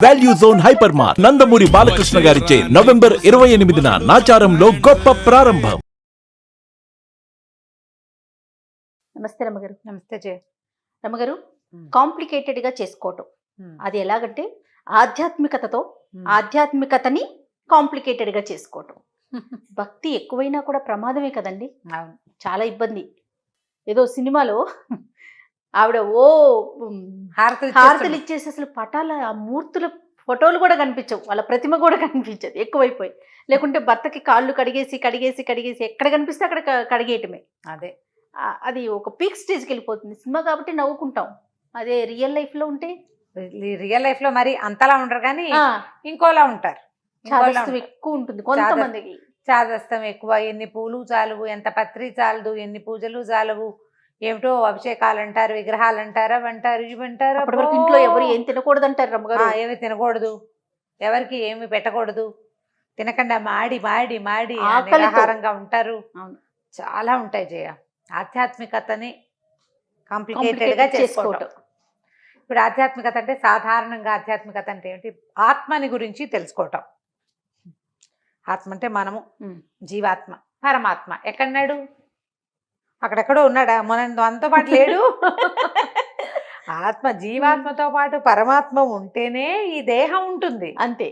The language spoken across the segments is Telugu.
Value zone hyper mart Nandamuri Balakrishna గారిచే నవంబర్ 28న నాచారంలో గొప్ప ప్రారంభం. నమస్తే రమ్మగారు. నమస్తే జయ. రమ్మగారు, కాంప్లికేటెడ్ గా చేసుకోవటం అది ఎలాగంటే ఆధ్యాత్మికతతో ఆధ్యాత్మికతని కాంప్లికేటెడ్ గా చేసుకోవటం. భక్తి ఎక్కువైనా కూడా ప్రమాదమే కదండి. అవును, చాలా ఇబ్బంది. ఏదో సినిమాలో ఆవిడ హారతలు ఇచ్చేసి అసలు పటాల ఆ మూర్తుల ఫోటోలు కూడా కనిపించవు, వాళ్ళ ప్రతిమ కూడా కనిపించదు ఎక్కువైపోయి. లేకుంటే భర్తకి కాళ్ళు కడిగేసి కడిగేసి కడిగేసి ఎక్కడ కనిపిస్తే అక్కడ కడిగేయటమే. అదే అది ఒక పీక్ స్టేజ్కి వెళ్ళిపోతుంది. సినిమా కాబట్టి నవ్వుకుంటాం, అదే రియల్ లైఫ్ లో ఉంటే రియల్ లైఫ్ లో మరి అంతలా ఉండరు కానీ ఇంకోలా ఉంటారు. చాదస్తం ఎక్కువ ఉంటుంది కొంతమందికి. చాదస్తం ఎక్కువ, ఎన్ని పూలు చాలువు, ఎంత పత్రి చాలదు, ఎన్ని పూజలు చాలవు, ఏమిటో అభిషేకాలు అంటారు, విగ్రహాలు అంటారు, అవి అంటారు, ఇవి అంటారు. అప్పటి వరకు ఇంట్లో ఎవరు ఏం తినకూడదు అంటారు రమ్మగారు. ఏమి తినకూడదు, ఎవరికి ఏమి పెట్టకూడదు, తినకుండా మాడి మాడి మాడి ఆహారంగా ఉంటారు. చాలా ఉంటాయి జయ. ఆధ్యాత్మికతని కాంప్లికేటెడ్ గా చేసుకోవటం. ఇప్పుడు ఆధ్యాత్మికత అంటే సాధారణంగా ఆధ్యాత్మికత అంటే ఏంటి? ఆత్మని గురించి తెలుసుకోవటం. ఆత్మ అంటే మనము, జీవాత్మ, పరమాత్మ ఎక్కడున్నాడు? అక్కడెక్కడో ఉన్నాడా? మనతో పాటు లేడు. ఆత్మ జీవాత్మతో పాటు పరమాత్మ ఉంటేనే ఈ దేహం ఉంటుంది, అంతే.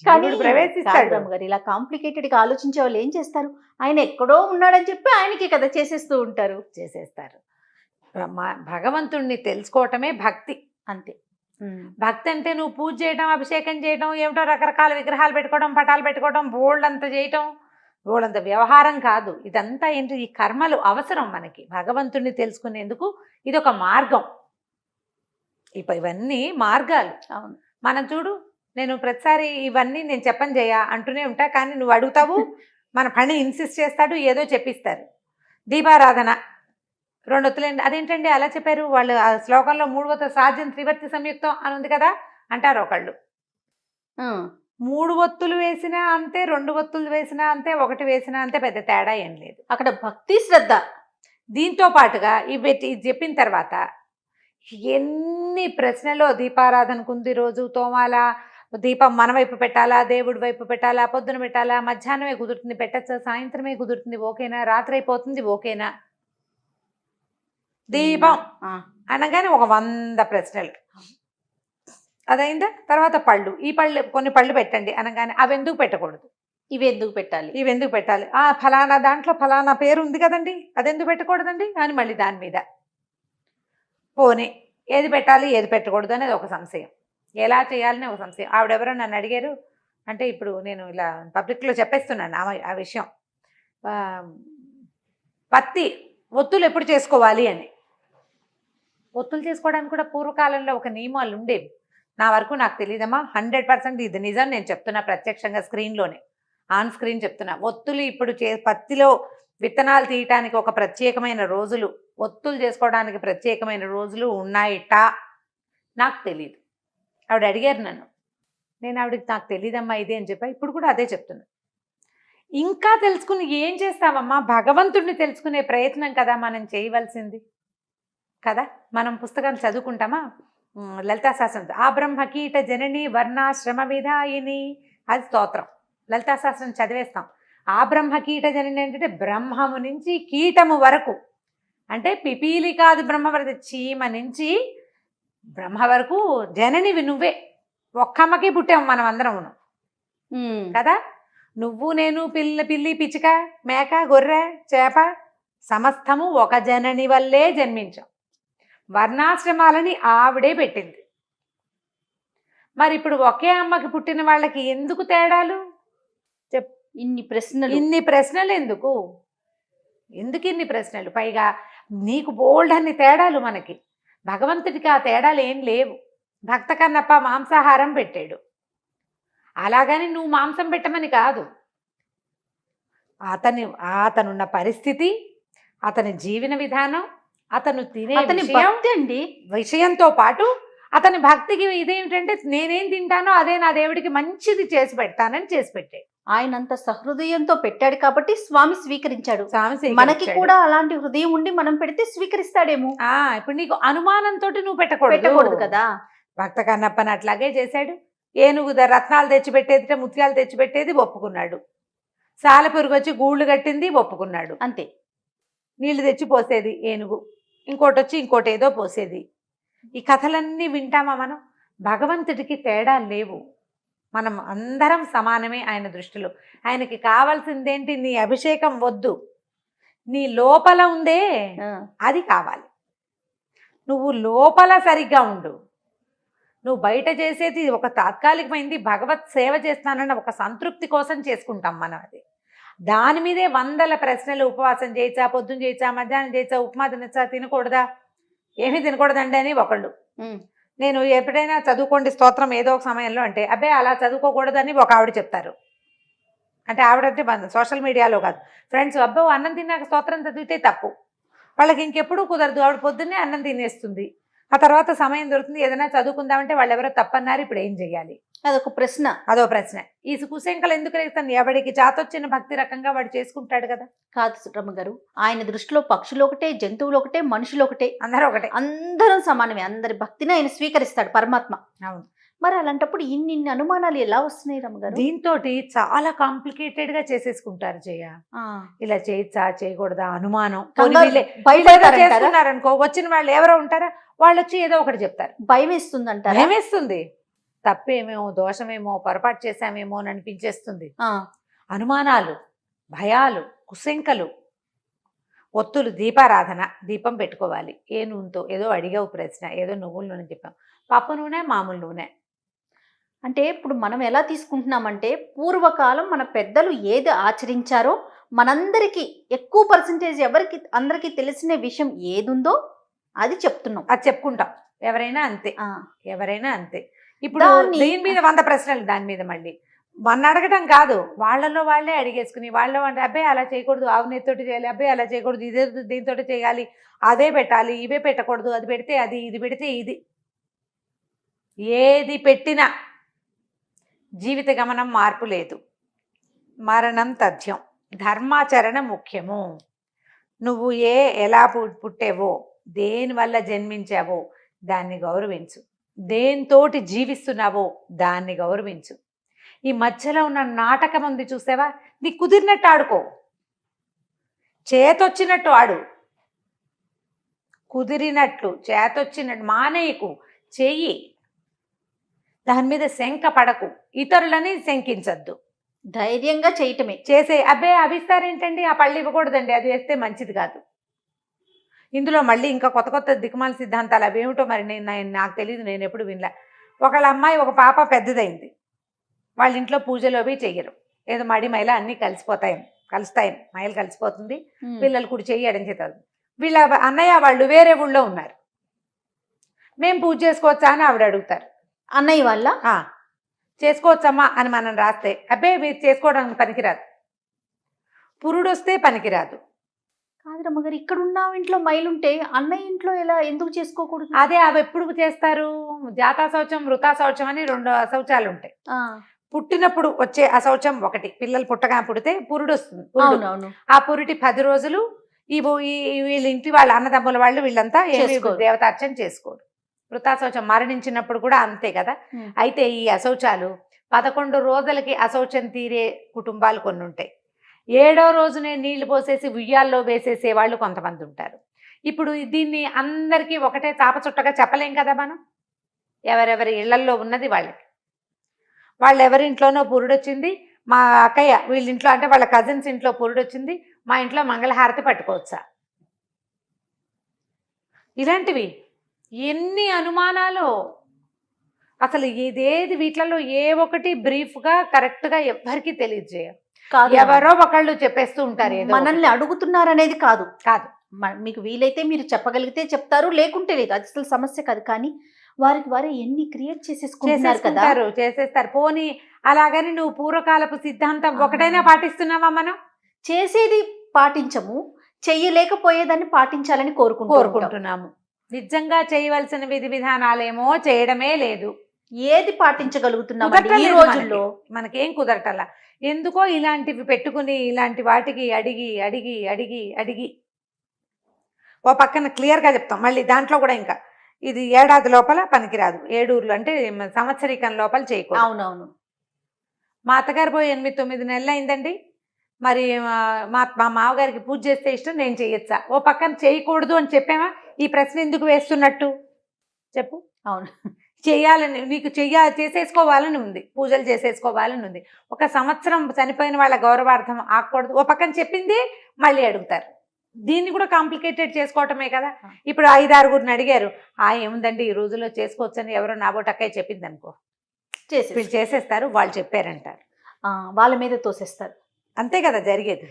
కానీ ప్రవేశిస్తాడు. గారు ఇలా కాంప్లికేటెడ్ గా ఆలోచించే వాళ్ళు ఏం చేస్తారు? ఆయన ఎక్కడో ఉన్నాడని చెప్పి ఆయనకి కదా చేసేస్తూ ఉంటారు. భగవంతుణ్ణి తెలుసుకోవటమే భక్తి. అంతే. భక్తి అంటే నువ్వు పూజ చేయడం, అభిషేకం చేయడం, ఏమిటో రకరకాల విగ్రహాలు పెట్టుకోవడం, పటాలు పెట్టుకోవడం, బోల్డ్ అంత చేయటం, బోల్డ్ అంత వ్యవహారం కాదు. ఇదంతా ఏంటి? ఈ కర్మలు అవసరం మనకి భగవంతుణ్ణి తెలుసుకునేందుకు. ఇది ఒక మార్గం. ఇవన్నీ మార్గాలు. అవును. మనం చూడు, నేను ప్రతిసారి ఇవన్నీ నేను చెప్పని చేయ అంటూనే ఉంటా, కానీ నువ్వు అడుగుతావు, మన పని ఇన్సిస్ట్ చేస్తాడు, ఏదో చెప్పిస్తారు. దీపారాధన 2 ఒత్తులేండి, అదేంటండి అలా చెప్పారు? వాళ్ళు ఆ శ్లోకంలో 3 ఒత్తులు సాధ్యం త్రివర్తి సంయుక్తం అని ఉంది కదా అంటారు ఒకళ్ళు. 3 ఒత్తులు వేసినా అంతే, 2 ఒత్తులు వేసినా అంతే, 1 వేసినా అంతే, పెద్ద తేడా ఏం లేదు. అక్కడ భక్తి శ్రద్ధ. దీంతో పాటుగా ఇది చెప్పిన తర్వాత ఎన్ని ప్రశ్నలో దీపారాధనకు ఉంది, రోజు తోమాలా, దీపం మన వైపు పెట్టాలా, దేవుడి వైపు పెట్టాలా, పొద్దున పెట్టాలా, మధ్యాహ్నమే కుదురుతుంది పెట్టచ్చా, సాయంత్రమే కుదురుతుంది ఓకేనా, రాత్రి అయిపోతుంది ఓకేనా, దీపం అనగానే ఒక 100 ప్రశ్నలు. అదైందా? తర్వాత పళ్ళు, ఈ పళ్ళు కొన్ని పళ్ళు పెట్టండి అనగానే అవి ఎందుకు పెట్టకూడదు, ఇవి ఎందుకు పెట్టాలి, ఇవి ఎందుకు పెట్టాలి, ఫలానా దాంట్లో ఫలానా పేరు ఉంది కదండి, అది ఎందుకు పెట్టకూడదండి అని మళ్ళీ దాని మీద పోనీ ఏది పెట్టాలి ఏది పెట్టకూడదు అనేది ఒక సంశయం, ఎలా చేయాలని ఒక సంశయం. ఆవిడెవరో నన్ను అడిగారు, అంటే ఇప్పుడు నేను ఇలా పబ్లిక్లో చెప్పేస్తున్నాను ఆ విషయం. పత్తి ఒత్తులు ఎప్పుడు చేసుకోవాలి అని. ఒత్తులు చేసుకోవడానికి కూడా పూర్వకాలంలో ఒక నియమాలు ఉండేవి. నా వరకు నాకు తెలియదమ్మా, 100% ఇది నిజం. నేను చెప్తున్నా ప్రత్యక్షంగా, స్క్రీన్లోనే ఆన్ స్క్రీన్ చెప్తున్నా. ఒత్తులు ఇప్పుడు పత్తిలో విత్తనాలు తీయటానికి ఒక ప్రత్యేకమైన రోజులు, ఒత్తులు చేసుకోవడానికి ప్రత్యేకమైన రోజులు ఉన్నాయిట. నాకు తెలియదు. ఆవిడ అడిగారు నన్ను, నేను ఆవిడకి నాకు తెలియదమ్మా ఇది అని చెప్పా. ఇప్పుడు కూడా అదే చెప్తున్నా. ఇంకా తెలుసుకుని ఏం చేస్తావమ్మా? భగవంతుడిని తెలుసుకునే ప్రయత్నం కదా మనం చేయవలసింది కదా. మనం పుస్తకాలు చదువుకుంటామా? లలితా శాస్త్రం, ఆ బ్రహ్మ కీట జనని వర్ణాశ్రమ విధాయిని, అది స్తోత్రం. లలితా శాస్త్రం చదివేస్తాం. ఆ బ్రహ్మ కీట జనని ఏంటంటే బ్రహ్మము నుంచి కీటము వరకు, అంటే పిపీలి కాదు బ్రహ్మ వరకు, చీమ నుంచి బ్రహ్మ వరకు జననివి నువ్వే. ఒక్కమ్మకి పుట్టాము మనం అందరం కదా. నువ్వు నేను, పిల్లి పిచ్చిక, మేక, గొర్రె, చేప, సమస్తము ఒక జనని వల్లే జన్మించాం. వర్ణాశ్రమాలని ఆవిడే పెట్టింది. మరి ఇప్పుడు ఒకే అమ్మకి పుట్టిన వాళ్ళకి ఎందుకు తేడాలు? ఇన్ని ప్రశ్నలు ఎందుకు ఇన్ని ప్రశ్నలు? పైగా నీకు బోల్డ్ అన్ని తేడాలు, మనకి భగవంతుడికి ఆ తేడాలు ఏం లేవు. భక్త కన్నప్ప మాంసాహారం పెట్టాడు, అలాగని నువ్వు మాంసం పెట్టమని కాదు. అతనున్న పరిస్థితి, అతని జీవన విధానం, అతను తినే విషయంతో పాటు అతని భక్తికి ఇదేమిటంటే నేనేం తింటానో అదే నా దేవుడికి మంచిది చేసి పెడతానని చేసి పెట్టాడు. ఆయన అంత సహృదయంతో పెట్టాడు కాబట్టి స్వామి స్వీకరించాడు. మనకి కూడా అలాంటి హృదయం ఉండి మనం పెడితే స్వీకరిస్తాడేమో. ఇప్పుడు నీకు అనుమానంతో నువ్వు పెట్టకూడదు కదా. భక్త కన్నప్పని అట్లాగే చేశాడు. ఏనుగు రత్నాలు తెచ్చిపెట్టేది, ముత్యాలు తెచ్చిపెట్టేది ఒప్పుకున్నాడు. సాలెపురుగు వచ్చి గూళ్ళు కట్టింది ఒప్పుకున్నాడు. అంతే. నీళ్లు తెచ్చి పోసేది ఏనుగు, ఇంకోటి వచ్చి ఇంకోటి ఏదో పోసేది. ఈ కథలన్నీ వింటామా మనం? భగవంతుడికి తేడా లేవు, మనం అందరం సమానమే ఆయన దృష్టిలో. ఆయనకి కావాల్సిందేంటి? నీ అభిషేకం వద్దు, నీ లోపల ఉందే అది కావాలి. నువ్వు లోపల సరిగ్గా ఉండు. నువ్వు బయట చేసేది ఒక తాత్కాలికమైంది, భగవత్ సేవ చేస్తానన్న ఒక సంతృప్తి కోసం చేసుకుంటాం మనం. అది దాని మీదే వందల ప్రశ్నలు. ఉపవాసం చేయొచ్చా, పొద్దున్న చేయొచ్చా, మధ్యాహ్నం చేయొచ్చా, ఉప్మా తినచ్చా, తినకూడదా, ఏమీ తినకూడదండి అని ఒకళ్ళు. నేను ఎప్పుడైనా చదువుకోండి స్తోత్రం ఏదో ఒక సమయంలో అంటే, అబ్బే అలా చదువుకోకూడదని ఒక ఆవిడ చెప్తారు. అంటే ఆవిడంటే సోషల్ మీడియాలో కాదు, ఫ్రెండ్స్, అబ్బో అన్నం తిన్నాక స్తోత్రం చదివితే తప్పు. వాళ్ళకి ఇంకెప్పుడు కుదరదు. ఆవిడ పొద్దున్నే అన్నం తినేస్తుంది, ఆ తర్వాత సమయం దొరుకుతుంది, ఏదైనా చదువుకుందామంటే వాళ్ళు ఎవరో తప్పన్నారు, ఇప్పుడు ఏం చెయ్యాలి? అదొక ప్రశ్న. అదో ప్రశ్న. ఈ కుశంకలు ఎందుకు రేస్తాను? ఎవడికి చాతొచ్చిన భక్తి రకంగా వాడు చేసుకుంటాడు కదా. కాదు రమ్మగారు, ఆయన దృష్టిలో పక్షులు ఒకటే, జంతువులు ఒకటే, మనుషులు ఒకటే, అందరూ ఒకటే, అందరం సమానమే. అందరి భక్తిని ఆయన స్వీకరిస్తాడు పరమాత్మ. అవును. మరి అలాంటప్పుడు ఇన్ని అనుమానాలు ఎలా వస్తున్నాయి రమ్మగారు? దీంతో చాలా కాంప్లికేటెడ్ గా చేసేసుకుంటారు. ఇలా చేయొచ్చా, చేయకూడదా అనుమానం. చేస్తున్నారనుకో, వచ్చిన వాళ్ళు ఎవరో ఉంటారా, వాళ్ళు వచ్చి ఏదో ఒకటి చెప్తారు. భయం వేస్తుంది అంటారు. భయం వేస్తుంది, తప్పేమేమో, దోషమేమో, పొరపాటు చేశామేమో అని అనిపించేస్తుంది. అనుమానాలు, భయాలు, కుశంకలు. ఒత్తులు, దీపారాధన, దీపం పెట్టుకోవాలి. ఏ నూనెతో? ఏదో అడిగావు ప్రశ్న, ఏదో నువ్వుల నూనె చెప్పాం. పప్పు నూనె, మామూలు నూనె. అంటే ఇప్పుడు మనం ఎలా తీసుకుంటున్నామంటే, పూర్వకాలం మన పెద్దలు ఏది ఆచరించారో మనందరికీ ఎక్కువ పర్సంటేజ్ ఎవరికి అందరికీ తెలిసిన విషయం ఏదుందో అది చెప్తున్నాం, అది చెప్పుకుంటాం. ఎవరైనా అంతే, ఎవరైనా అంతే. ఇప్పుడు దీని మీద 100 ప్రశ్నలు, దాని మీద మళ్ళీ మన అడగటం కాదు, వాళ్ళలో వాళ్ళే అడిగేసుకుని, వాళ్ళలో అంటే అబ్బాయి అలా చేయకూడదు, ఆవు నెత్తోటి చేయాలి, అబ్బాయి అలా చేయకూడదు, ఇదే దీంతో చేయాలి, అదే పెట్టాలి, ఇవే పెట్టకూడదు, అది పెడితే అది, ఇది పెడితే ఇది. ఏది పెట్టినా జీవిత గమనం మార్పు లేదు, మరణం తథ్యం, ధర్మాచరణ ముఖ్యము. నువ్వు ఎలా పుట్టావో, దేనివల్ల జన్మించావో దాన్ని గౌరవించు, దేనితోటి జీవిస్తున్నావో దాన్ని గౌరవించు. ఈ మధ్యలో ఉన్న నాటకం ఉంది చూసావా, నీకు కుదిరినట్టు ఆడుకో, చేతొచ్చినట్టు ఆడు, కుదిరినట్లు చేతొచ్చినట్టు మానేయకు, చెయ్యి. దాని మీద శంక పడకు, ఇతరులని శంకించద్దు, ధైర్యంగా చేయటమే. చేసే అబ్బే అభిస్తారేంటండి, ఆ పళ్ళు ఇవ్వకూడదండి, అది వేస్తే మంచిది కాదు. ఇందులో మళ్ళీ ఇంకా కొత్త కొత్త దిక్కుమాల సిద్ధాంతాలు అవేమిటో మరి నాకు తెలియదు, నేను ఎప్పుడు వినలే. ఒకళ్ళ అమ్మాయి, ఒక పాప పెద్దదైంది, వాళ్ళ ఇంట్లో పూజలు అవి చెయ్యరు, ఏదో మడి మైల అన్నీ కలుస్తాయి, మైలు కలిసిపోతుంది, పిల్లలు కుడి చెయ్యడం చేతారు. వీళ్ళ అన్నయ్య వాళ్ళు వేరే ఊళ్ళో ఉన్నారు, మేము పూజ చేసుకోవచ్చా అని ఆవిడ అడుగుతారు. అన్నయ్య వాళ్ళ చేసుకోవచ్చమ్మా అని మనం రాస్తే, అబ్బే మీరు చేసుకోవడానికి పనికిరాదు, పురుడు వస్తే పనికిరాదు. కాదు రమ్మగారు, ఇక్కడ ఉన్న ఇంట్లో మైలుంటే అన్నయ్య ఇంట్లో ఎలా, ఎందుకు చేసుకోకూడదు? అదే అవి ఎప్పుడు చేస్తారు? జాతా శౌచం, వృతా శౌచం అని 2 అశౌచాలు ఉంటాయి. పుట్టినప్పుడు వచ్చే అశౌచం ఒకటి, పిల్లలు పుడితే పురుడు వస్తుంది. ఆ పురుటి 10 రోజులు వీళ్ళ ఇంటి వాళ్ళ అన్నదమ్ముల వాళ్ళు వీళ్ళంతా దేవతార్చన చేసుకోరు. వృతాశౌచం మరణించినప్పుడు కూడా అంతే కదా. అయితే ఈ అశౌచాలు 11 రోజులకి అశౌచం తీరే కుటుంబాలు కొన్ని ఉంటాయి. 7వ రోజునే నీళ్లు పోసేసి ఉయ్యాల్లో వేసేసే వాళ్ళు కొంతమంది ఉంటారు. ఇప్పుడు దీన్ని అందరికీ ఒకటే చాపచుట్టగా చెప్పలేం కదా మనం. ఎవరెవరి ఇళ్లల్లో ఉన్నది వాళ్ళకి, వాళ్ళు ఎవరింట్లోనో పురుడొచ్చింది, మా అక్కయ్య వీళ్ళ ఇంట్లో అంటే వాళ్ళ కజిన్స్ ఇంట్లో పురుడొచ్చింది, మా ఇంట్లో మంగళహారతి పట్టుకోవచ్చా? ఇలాంటివి ఎన్ని అనుమానాలు. అసలు ఇదేది వీటిలలో ఏ ఒకటి బ్రీఫ్గా కరెక్ట్గా ఎవ్వరికీ తెలియజేయరు. ఎవరో ఒకళ్ళు చెప్పేస్తూ ఉంటారు, మనల్ని అడుగుతున్నారు అనేది కాదు. మీకు వీలైతే మీరు చెప్పగలిగితే చెప్తారు, లేకుంటే లేదు, అది అసలు సమస్య కాదు. కానీ వారికి వారే ఎన్ని క్రియేట్ చేసేస్తారు. పోనీ అలాగని నువ్వు పూర్వకాలపు సిద్ధాంతం ఒకటైనా పాటిస్తున్నావా? మనం చేసేది పాటించము, చెయ్యలేకపోయేదాన్ని పాటించాలని కోరుకుంటున్నాము. నిజంగా చేయవలసిన విధి విధానాలేమో చేయడమే లేదు. ఏది పాటించగలుగుతున్నాం ఈ రోజుల్లో? మనకేం కుదరటల్లా. ఎందుకో ఇలాంటివి పెట్టుకుని ఇలాంటి వాటికి అడిగి అడిగి అడిగి అడిగి ఓ పక్కన క్లియర్గా చెప్తాం. మళ్ళీ దాంట్లో కూడా ఇంకా ఇది ఏడాది లోపల పనికిరాదు, 7 ఊర్లు అంటే సంవత్సరీకం లోపల చేయకూడదు. అవునవును. మా అత్తగారు పోయి 8-9 నెలలు అయిందండి. మరి మా మామగారికి పూజ చేస్తే ఇష్టం, నేను చేయొచ్చా? ఓ పక్కన చేయకూడదు అని చెప్పామా? ఈ ప్రశ్న ఎందుకు వేస్తున్నట్టు చెప్పు. అవును. చేయాలని నీకు చేసేసుకోవాలని ఉంది, పూజలు చేసేసుకోవాలని ఉంది. ఒక సంవత్సరం చనిపోయిన వాళ్ళ గౌరవార్థం ఆగకూడదు. ఓ పక్కన చెప్పింది మళ్ళీ అడుగుతారు. దీన్ని కూడా కాంప్లికేటెడ్ చేసుకోవటమే కదా. ఇప్పుడు 5-6 అడిగారు, ఏముందండి ఈ రోజుల్లో చేసుకోవచ్చని ఎవరో నాబోటక్కాయ చెప్పింది అనుకో, వీళ్ళు చేసేస్తారు, వాళ్ళు చెప్పారంటారు, వాళ్ళ మీద తోసేస్తారు. అంతే కదా జరిగేది.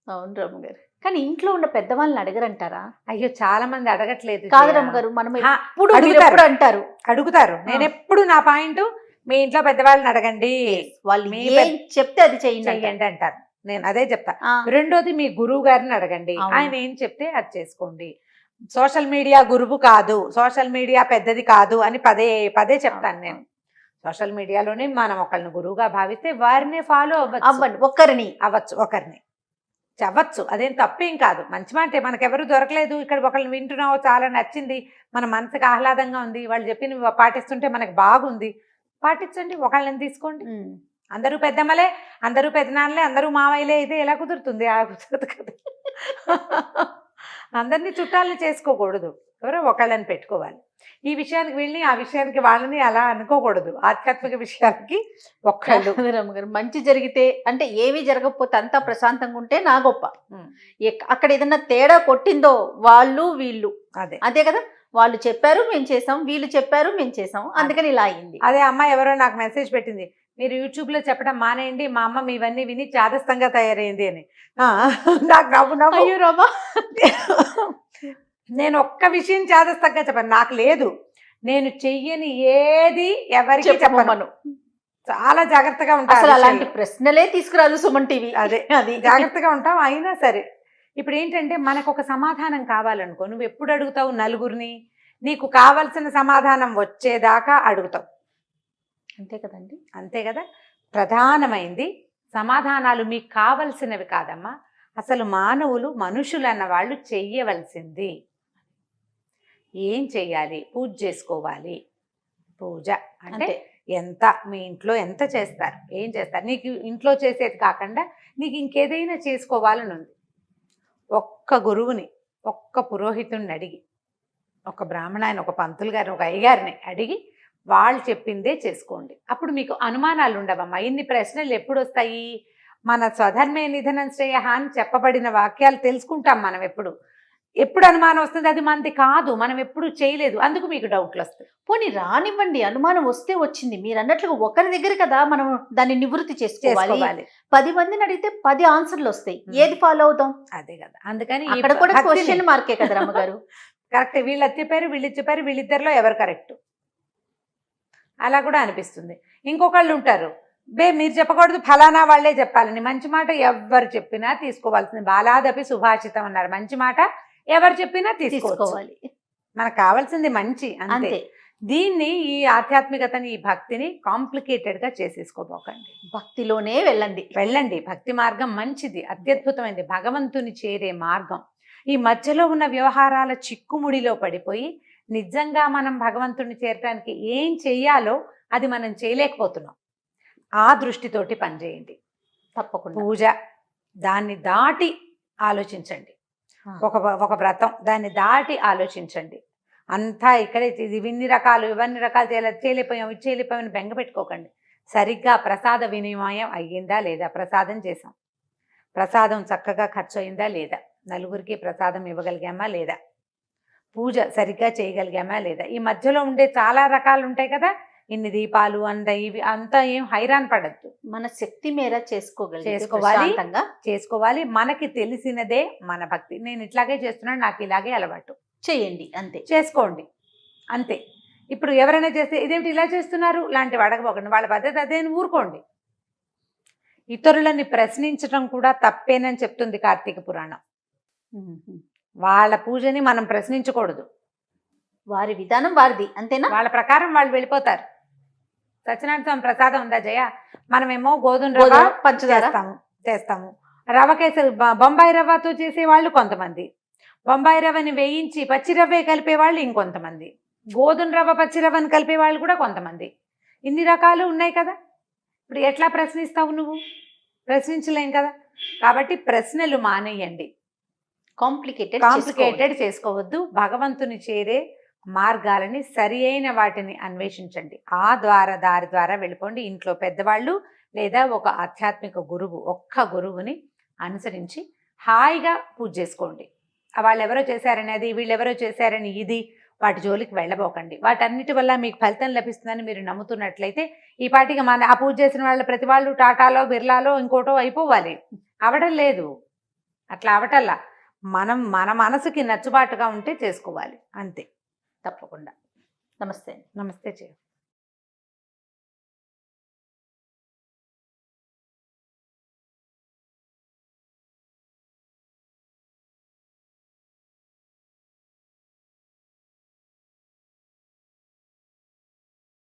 అవును రమ్మగారు. కానీ ఇంట్లో ఉన్న పెద్దవాళ్ళని అడగరంటారా? అయ్యో చాలా మంది అడగట్లేదు. కాదు రమ్మగారు, మనం ఎప్పుడు అంటారు, అడుగుతారు. నేను ఎప్పుడు నా పాయింట్, మీ ఇంట్లో పెద్దవాళ్ళని అడగండి, వాళ్ళు ఏం చెప్తే అది చెయ్యండి అంటారు. నేను అదే చెప్తా. రెండోది మీ గురువు గారిని అడగండి, ఆయన ఏం చెప్తే అది చేసుకోండి. సోషల్ మీడియా గురువు కాదు, సోషల్ మీడియా పెద్దది కాదు అని పదే పదే చెప్తాను నేను. సోషల్ మీడియాలోనే మనం ఒకరిని గురువుగా భావిస్తే వారినే ఫాలో అవ్వండి. ఒకరిని అవ్వచ్చు, అదేం తప్పేం కాదు, మంచి మాటే. మనకెవరు దొరకలేదు, ఇక్కడ ఒకరిని వింటున్నావు, చాలా నచ్చింది, మన మనసుకు ఆహ్లాదంగా ఉంది, వాళ్ళు చెప్పిన పాటిస్తుంటే మనకు బాగుంది, పాటించండి, ఒకళ్ళని తీసుకోండి. అందరూ పెద్దమ్మలే, అందరూ పెద్దనాన్నలే, అందరూ మావయ్యలే అయితే ఎలా కుదురుతుంది? అలా కుదరదు కదా. అందరినీ చుట్టాలని చేసుకోకూడదు, ఎవరో ఒకళ్ళని పెట్టుకోవాలి. ఈ విషయానికి వెళ్ళి ఆ విషయానికి వాళ్ళని అలా అనుకోకూడదు. ఆధ్యాత్మిక విషయాలకి ఒక్కళ్ళు. రమ్మగారు, మంచి జరిగితే అంటే ఏమీ జరగకపోతే అంతా ప్రశాంతంగా ఉంటే నా గొప్ప. అక్కడ ఏదన్నా తేడా కొట్టిందో వాళ్ళు వీళ్ళు అదే కదా, వాళ్ళు చెప్పారు మేము చేసాం, వీళ్ళు చెప్పారు మేము చేసాం, అందుకని ఇలా అయింది. అదే అమ్మ ఎవరో నాకు మెసేజ్ పెట్టింది, మీరు యూట్యూబ్లో చెప్పడం మానేయండి, మా అమ్మ మీవన్నీ విని చాదస్తంగా తయారైంది అని. నాకు నవ్వు అయ్యో రామా. నేను ఒక్క విషయం చాదస్తంగా చెప్పాను, నాకు లేదు, నేను చెయ్యని ఏది ఎవరికి చెప్పను, చాలా జాగ్రత్తగా ఉంటాను. అసలు అలాంటి ప్రశ్నలే తీసుకురాదు సుమన్ టీవీ. అది జాగ్రత్తగా ఉంటాం. అయినా సరే ఇప్పుడు ఏంటంటే మనకు ఒక సమాధానం కావాలనుకో, నువ్వు ఎప్పుడు అడుగుతావు నలుగురిని? నీకు కావలసిన సమాధానం వచ్చేదాకా అడుగుతావు, అంతే కదండి. అంతే కదా. ప్రధానమైంది సమాధానాలు మీకు కావలసినవి కాదమ్మా, అసలు మానవులు మనుషులు అన్న వాళ్ళు చెయ్యవలసింది ఏం చెయ్యాలి? పూజ చేసుకోవాలి. పూజ అంటే ఎంత, మీ ఇంట్లో ఎంత చేస్తారు, ఏం చేస్తారు, నీకు ఇంట్లో చేసేది కాకుండా నీకు ఇంకేదైనా చేసుకోవాలని ఉంది, ఒక్క గురువుని, ఒక్క పురోహితుడిని అడిగి, ఒక బ్రాహ్మణాయన, ఒక పంతులు గారిని, ఒక అయ్యగారిని అడిగి వాళ్ళు చెప్పిందే చేసుకోండి. అప్పుడు మీకు అనుమానాలు ఉండవమ్మా. ఇన్ని ప్రశ్నలు ఎప్పుడు వస్తాయి? మన స్వధర్మే నిధనం శ్రేయ అని చెప్పబడిన వాక్యాలు తెలుసుకుంటాం మనం. ఎప్పుడు అనుమానం వస్తుంది, అది మనది కాదు, మనం ఎప్పుడు చేయలేదు, అందుకు మీకు డౌట్లు వస్తాయి. పోనీ రానివ్వండి, అనుమానం వస్తే వచ్చింది, మీరు అన్నట్లుగా ఒకరి దగ్గర కదా మనం దాన్ని నివృత్తి చేసుకోవాలి. 10 మందిని అడిగితే 10 ఆన్సర్లు వస్తాయి, ఏది ఫాలో అవుతాం? అదే కదా, అందుకని అక్కడ కూడా క్వశ్చన్ మార్కే కదా రమ్మగారు. కరెక్ట్, వీళ్ళు చెప్పారు, వీళ్ళు చెప్పారు, వీళ్ళిద్దరిలో ఎవరు కరెక్ట్ అలా కూడా అనిపిస్తుంది. ఇంకొకళ్ళు ఉంటారు, మీరు చెప్పకూడదు, ఫలానా వాళ్ళే చెప్పాలని. మంచి మాట ఎవరు చెప్పినా తీసుకోవాల్సింది. బాలాదపి సుభాషితం అన్నారు, మంచి మాట ఎవరు చెప్పినా తీసుకోవాలి. మనకు కావాల్సింది మంచి, అంతే. దీన్ని, ఈ ఆధ్యాత్మికతని, ఈ భక్తిని కాంప్లికేటెడ్గా చేసేసుకోబోకండి. భక్తిలోనే వెళ్ళండి. భక్తి మార్గం మంచిది, అత్యద్భుతమైనది, భగవంతుని చేరే మార్గం. ఈ మధ్యలో ఉన్న వ్యవహారాల చిక్కుముడిలో పడిపోయి నిజంగా మనం భగవంతుని చేరటానికి ఏం చెయ్యాలో అది మనం చేయలేకపోతున్నాం. ఆ దృష్టితోటి పనిచేయండి తప్పకుండా. పూజ దాన్ని దాటి ఆలోచించండి, ఒక వ్రతం దాన్ని దాటి ఆలోచించండి. అంతా ఇక్కడే ఇవన్నీ రకాలు చేయలేకపోయామని బెంగ పెట్టుకోకండి. సరిగ్గా ప్రసాద వినిమయం అయ్యిందా లేదా, ప్రసాదం చేసాం, ప్రసాదం చక్కగా ఖర్చు అయిందా లేదా, నలుగురికి ప్రసాదం ఇవ్వగలిగామా లేదా, పూజ సరిగ్గా చేయగలిగామా లేదా. ఈ మధ్యలో ఉండే చాలా రకాలు ఉంటాయి కదా, ఇన్ని దీపాలు ఇవి అంతా ఏం హైరాన్ పడద్దు, మన శక్తి మేర చేసుకోవాలి. మనకి తెలిసినదే మన భక్తి. నేను ఇట్లాగే చేస్తున్నాను, నాకు ఇలాగే అలవాటు, చేయండి, అంతే, చేసుకోండి, అంతే. ఇప్పుడు ఎవరైనా చేస్తే ఇదేమిటి ఇలా చేస్తున్నారు లాంటివి అడగబోకండి, వాళ్ళ పద్ధతి అదే అని ఊరుకోండి. ఇతరులని ప్రశ్నించడం కూడా తప్పేనని చెప్తుంది కార్తీక పురాణం. వాళ్ళ పూజని మనం ప్రశ్నించకూడదు, వారి విధానం వారిది, అంతేనా? వాళ్ళ ప్రకారం వాళ్ళు వెళ్ళిపోతారు. సత్యనారాయణ స్వామి ప్రసాదం ఉందా జయ, మనమేమో గోధుమ రవ్వ పంచదార చేస్తాము, రవ్వ కేసరి బొంబాయి రవ్వతో చేసేవాళ్ళు కొంతమంది, బొంబాయి రవ్వని వేయించి పచ్చి రవ్వే కలిపేవాళ్ళు ఇంకొంతమంది. గోధుమ రవ్వ పచ్చి రవ్వని కలిపే వాళ్ళు కూడా కొంతమంది. ఇన్ని రకాలు ఉన్నాయి కదా, ఇప్పుడు ఎట్లా ప్రశ్నిస్తావు నువ్వు? ప్రశ్నించలేం కదా. కాబట్టి ప్రశ్నలు మానేయండి, కాంప్లికేటెడ్ చేసుకోవద్దు. భగవంతుని చేరే మార్గాలని సరి అయిన వాటిని అన్వేషించండి. ఆ దారి ద్వారా వెళ్ళిపోండి. ఇంట్లో పెద్దవాళ్ళు లేదా ఒక ఆధ్యాత్మిక గురువు, ఒక్క గురువుని అనుసరించి హాయిగా పూజ చేసుకోండి. వాళ్ళు ఎవరో చేశారని అది, వీళ్ళెవరో చేశారని ఇది, వాటి జోలికి వెళ్ళబోకండి. వాటన్నిటి వల్ల మీకు ఫలితం లభిస్తుందని మీరు నమ్ముతున్నట్లయితే ఈ పాటికి ఆ పూజ చేసిన వాళ్ళ ప్రతి వాళ్ళు టాటాలో బిర్లాలో ఇంకోటో అయిపోవాలి. అవడం లేదు, అట్లా అవటల్లా. మనం మన మనసుకి నచ్చుబాటుగా ఉంటే చేసుకోవాలి అంతే, తప్పకుండా. నమస్తే. నమస్తే.